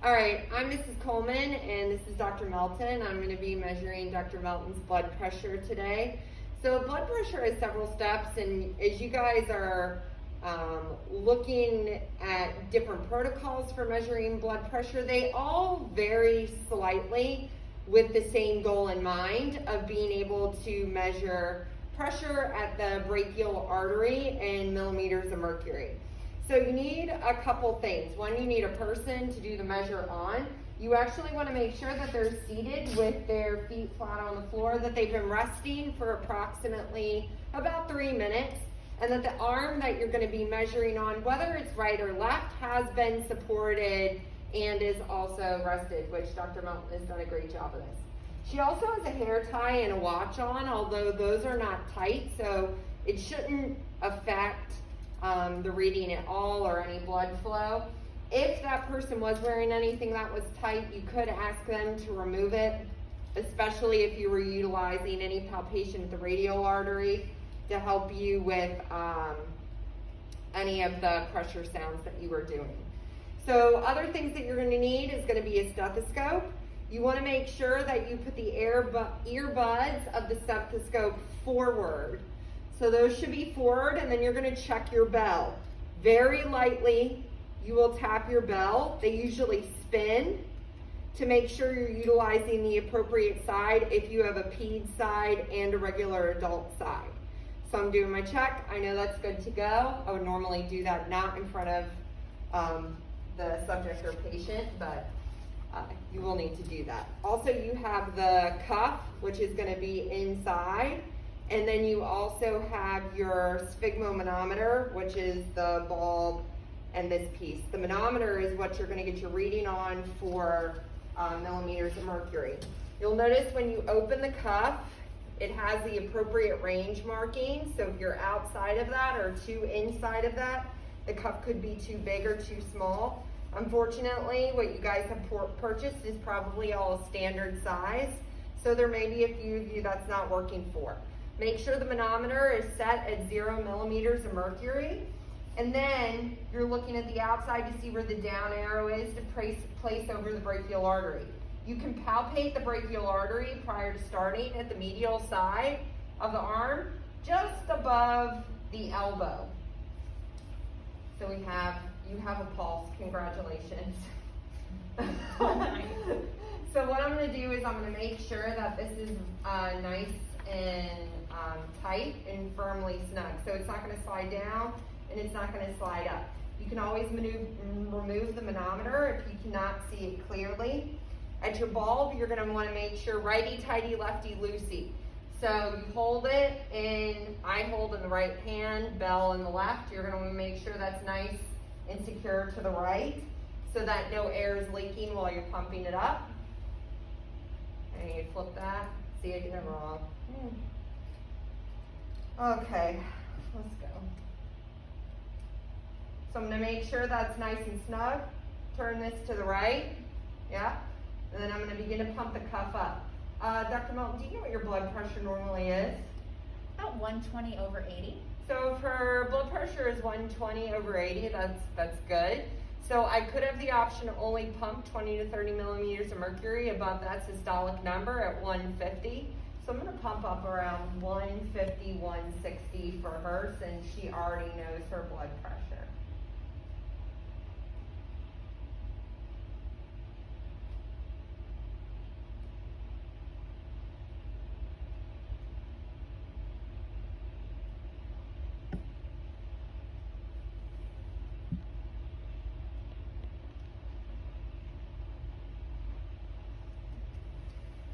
All right, I'm Mrs. Coleman and this is Dr. Melton. I'm going to be measuring Dr. Melton's blood pressure today. So blood pressure has several steps, and as you guys are looking at different protocols for measuring blood pressure, they all vary slightly with the same goal in mind of being able to measure pressure at the brachial artery in millimeters of mercury. So you need a couple things. One, you need a person to do the measure on. You actually want to make sure that they're seated with their feet flat on the floor, that they've been resting for approximately about 3 minutes, and that the arm that you're going to be measuring on, whether it's right or left, has been supported and is also rested, which Dr. Melton has done a great job of this. She also has a hair tie and a watch on, although those are not tight, so it shouldn't affect the reading at all or any blood flow. If that person was wearing anything that was tight, you could ask them to remove it, especially if you were utilizing any palpation at the radial artery to help you with any of the pressure sounds that you were doing. So other things that you're going to need is going to be a stethoscope. You want to make sure that you put the earbuds of the stethoscope forward. So those should be forward, and then you're going to check your bell. Very lightly, you will tap your bell. They usually spin to make sure you're utilizing the appropriate side if you have a ped side and a regular adult side. So I'm doing my check. I know that's good to go. I would normally do that not in front of the subject or patient, but you will need to do that. Also, you have the cuff, which is going to be inside. And then you also have your sphygmomanometer, which is the bulb and this piece. The manometer is what you're going to get your reading on for millimeters of mercury. You'll notice when you open the cuff, it has the appropriate range marking. So if you're outside of that or too inside of that, the cuff could be too big or too small. Unfortunately, what you guys have purchased is probably all standard size. So there may be a few of you that's not working for. Make sure the manometer is set at 0 millimeters of mercury. And then you're looking at the outside to see where the down arrow is to place over the brachial artery. You can palpate the brachial artery prior to starting at the medial side of the arm, just above the elbow. So you have a pulse. Congratulations. So what I'm going to do is I'm going to make sure that this is nice and tight and firmly snug. So it's not going to slide down and it's not going to slide up. You can always remove the manometer if you cannot see it clearly. At your bulb, you're going to want to make sure righty-tighty, lefty-loosey. So you hold it, and I hold in the right hand, bell in the left. You're going to want to make sure that's nice and secure to the right so that no air is leaking while you're pumping it up. And you flip that. See, I did it wrong. Okay, let's go. So I'm going to make sure that's nice and snug. Turn this to the right. Yeah. And then I'm going to begin to pump the cuff up. Dr. Melton, do you know what your blood pressure normally is? About 120 over 80. So if her blood pressure is 120 over 80, that's good. So I could have the option to only pump 20 to 30 millimeters of mercury above that systolic number at 150. So I'm going to pump up around 150, 160 for her since she already knows her blood pressure.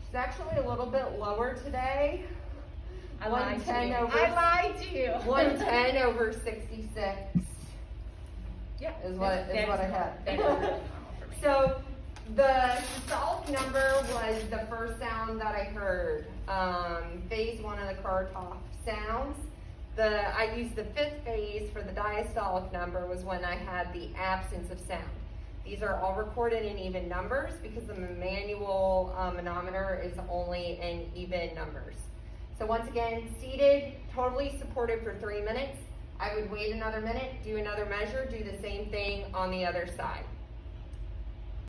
She's actually a little bit lower today. I lied to you. 110 over 66. Yeah, is what I had. That is really normal for me. So the systolic number was the first sound that I heard. Phase 1 of the Khartov sounds. I used the 5th phase for the diastolic number was when I had the absence of sound. These are all recorded in even numbers because the manual manometer is only in even numbers. So once again, seated, totally supported for 3 minutes. I would wait another minute, do another measure, do the same thing on the other side.